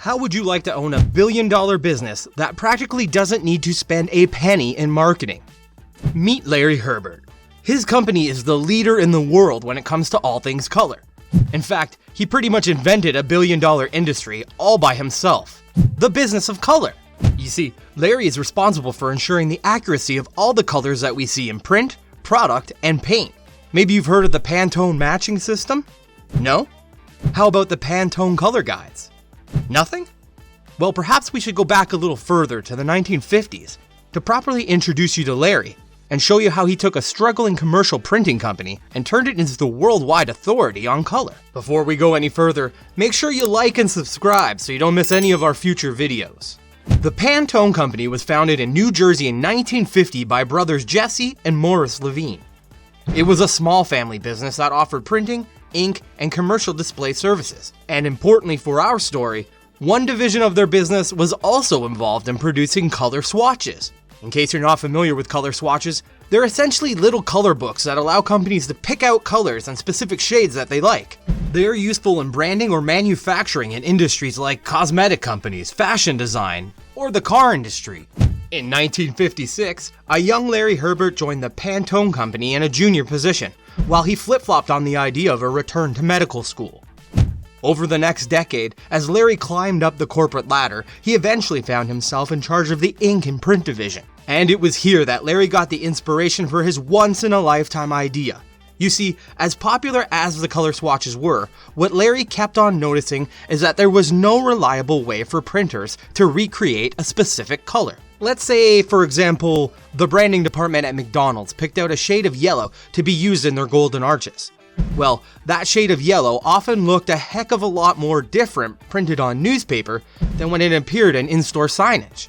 How would you like to own $1 billion business that practically doesn't need to spend a penny in marketing? Meet Larry Herbert. His company is the leader in the world when it comes to all things color. In fact, he pretty much invented $1 billion industry all by himself. The business of color. You see, Larry is responsible for ensuring the accuracy of all the colors that we see in print, product, and paint. Maybe you've heard of the Pantone matching system? No? How about the Pantone color guides? Nothing? Well, perhaps we should go back a little further to the 1950s to properly introduce you to Larry and show you how he took a struggling commercial printing company and turned it into the worldwide authority on color. Before we go any further, make sure you like and subscribe so you don't miss any of our future videos. The Pantone Company was founded in New Jersey in 1950 by brothers Jesse and Morris Levine. It was a small family business that offered printing, ink, and commercial display services. And importantly for our story, one division of their business was also involved in producing color swatches. In case you're not familiar with color swatches, they're essentially little color books that allow companies to pick out colors and specific shades that they like. They are useful in branding or manufacturing in industries like cosmetic companies, fashion design, or the car industry. In 1956, a young Larry Herbert joined the Pantone Company in a junior position, while he flip-flopped on the idea of a return to medical school. Over the next decade, as Larry climbed up the corporate ladder, he eventually found himself in charge of the ink and print division. And it was here that Larry got the inspiration for his once-in-a-lifetime idea. You see, as popular as the color swatches were, what Larry kept on noticing is that there was no reliable way for printers to recreate a specific color. Let's say, for example, the branding department at McDonald's picked out a shade of yellow to be used in their golden arches. Well, that shade of yellow often looked a heck of a lot more different printed on newspaper than when it appeared in in-store signage.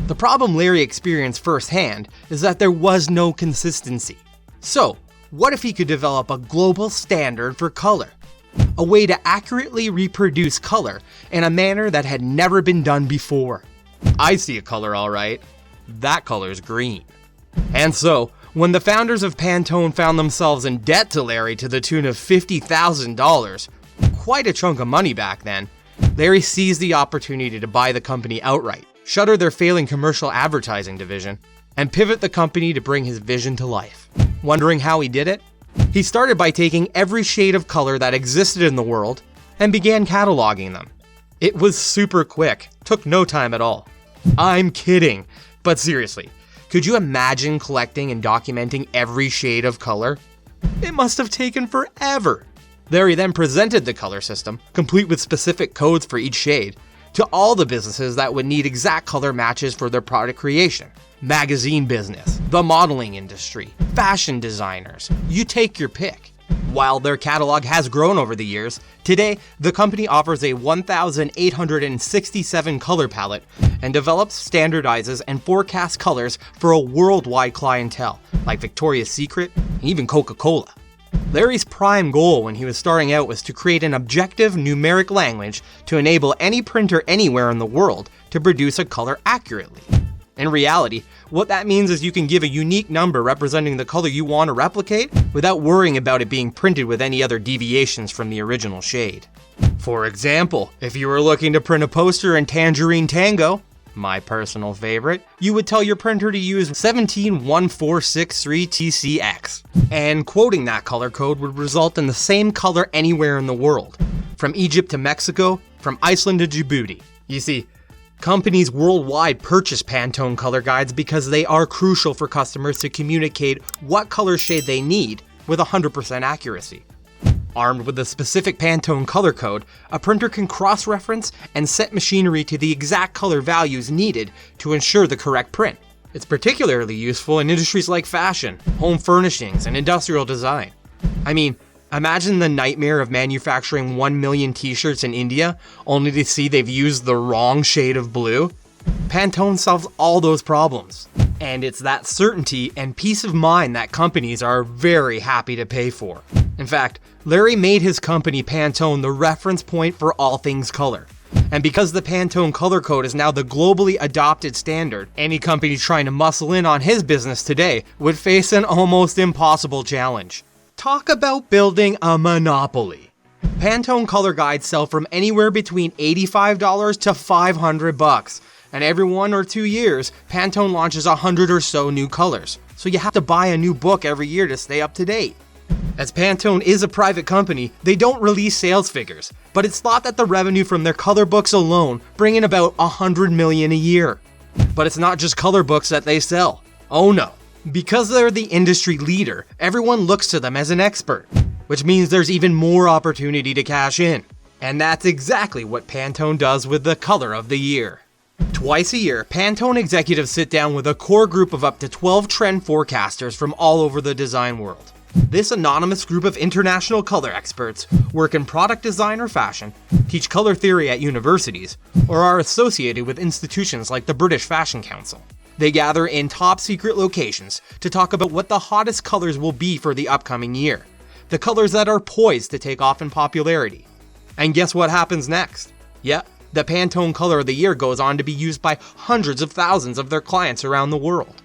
The problem Larry experienced firsthand is that there was no consistency. So, what if he could develop a global standard for color? A way to accurately reproduce color in a manner that had never been done before. I see a color all right. That color's green. And so, when the founders of Pantone found themselves in debt to Larry to the tune of $50,000, quite a chunk of money back then, Larry seized the opportunity to buy the company outright, shutter their failing commercial advertising division, and pivot the company to bring his vision to life. Wondering how he did it? He started by taking every shade of color that existed in the world and began cataloging them. It was super quick, took no time at all. I'm kidding, but seriously, could you imagine collecting and documenting every shade of color? It must have taken forever. Larry then presented the color system, complete with specific codes for each shade, to all the businesses that would need exact color matches for their product creation. Magazine business, the modeling industry, fashion designers, you take your pick. While their catalog has grown over the years, today the company offers a 1,867 color palette and develops, standardizes, and forecasts colors for a worldwide clientele, like Victoria's Secret and even Coca-Cola. Larry's prime goal when he was starting out was to create an objective numeric language to enable any printer anywhere in the world to produce a color accurately. In reality, what that means is you can give a unique number representing the color you want to replicate without worrying about it being printed with any other deviations from the original shade. For example, if you were looking to print a poster in Tangerine Tango, my personal favorite, you would tell your printer to use 171463TCX. And quoting that color code would result in the same color anywhere in the world, from Egypt to Mexico, from Iceland to Djibouti. You see, companies worldwide purchase Pantone color guides because they are crucial for customers to communicate what color shade they need with 100% accuracy. Armed with a specific Pantone color code, a printer can cross-reference and set machinery to the exact color values needed to ensure the correct print. It's particularly useful in industries like fashion, home furnishings, and industrial design. I mean, imagine the nightmare of manufacturing 1 million t-shirts in India, only to see they've used the wrong shade of blue. Pantone solves all those problems. And it's that certainty and peace of mind that companies are very happy to pay for. In fact, Larry made his company Pantone the reference point for all things color. And because the Pantone color code is now the globally adopted standard, any company trying to muscle in on his business today would face an almost impossible challenge. Talk about building a monopoly. Pantone color guides sell from anywhere between $85 to $500, and every 1 or 2 years, Pantone launches 100 or so new colors, so you have to buy a new book every year to stay up to date. As Pantone is a private company, they don't release sales figures, but it's thought that the revenue from their color books alone bring in about $100 million a year. But it's not just color books that they sell. Oh no. Because they're the industry leader, everyone looks to them as an expert, which means there's even more opportunity to cash in. And that's exactly what Pantone does with the color of the year. Twice a year, Pantone executives sit down with a core group of up to 12 trend forecasters from all over the design world. This anonymous group of international color experts work in product design or fashion, teach color theory at universities, or are associated with institutions like the British Fashion Council. They gather in top secret locations to talk about what the hottest colors will be for the upcoming year, the colors that are poised to take off in popularity. And guess what happens next? Yep, the Pantone color of the year goes on to be used by hundreds of thousands of their clients around the world.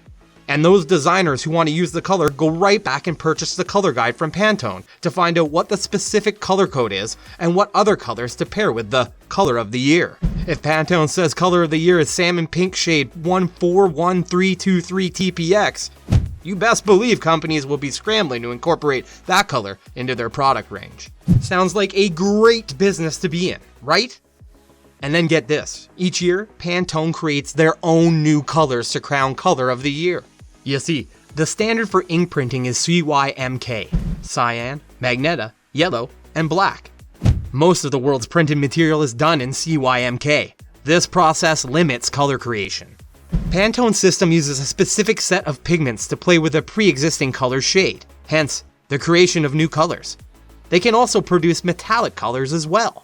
And those designers who want to use the color go right back and purchase the color guide from Pantone to find out what the specific color code is and what other colors to pair with the color of the year. If Pantone says color of the year is salmon pink shade 141323 TPX, you best believe companies will be scrambling to incorporate that color into their product range. Sounds like a great business to be in, right? And then get this, each year, Pantone creates their own new colors to crown color of the year. You see, the standard for ink printing is CYMK, cyan, magenta, yellow, and black. Most of the world's printed material is done in CYMK. This process limits color creation. Pantone's system uses a specific set of pigments to play with a pre-existing color shade, hence the creation of new colors. They can also produce metallic colors as well.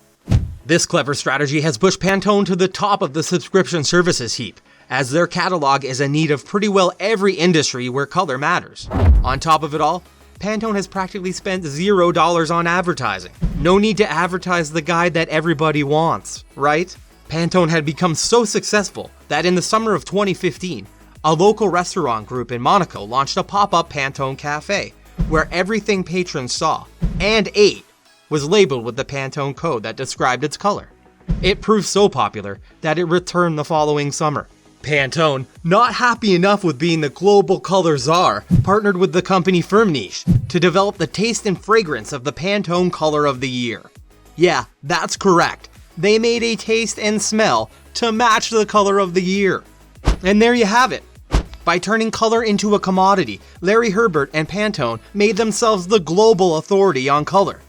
This clever strategy has pushed Pantone to the top of the subscription services heap, as their catalog is in need of pretty well every industry where color matters. On top of it all, Pantone has practically spent $0 on advertising. No need to advertise the guide that everybody wants, right? Pantone had become so successful that in the summer of 2015, a local restaurant group in Monaco launched a pop-up Pantone cafe, where everything patrons saw and ate was labeled with the Pantone code that described its color. It proved so popular that it returned the following summer. Pantone, not happy enough with being the global color czar, partnered with the company Firmenich to develop the taste and fragrance of the Pantone color of the year. Yeah, that's correct. They made a taste and smell to match the color of the year. And there you have it. By turning color into a commodity, Larry Herbert and Pantone made themselves the global authority on color.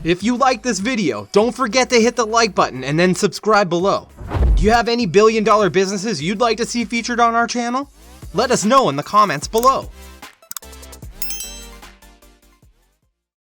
If you like this video, don't forget to hit the like button and then subscribe below. Do you have any billion-dollar businesses you'd like to see featured on our channel? Let us know in the comments below.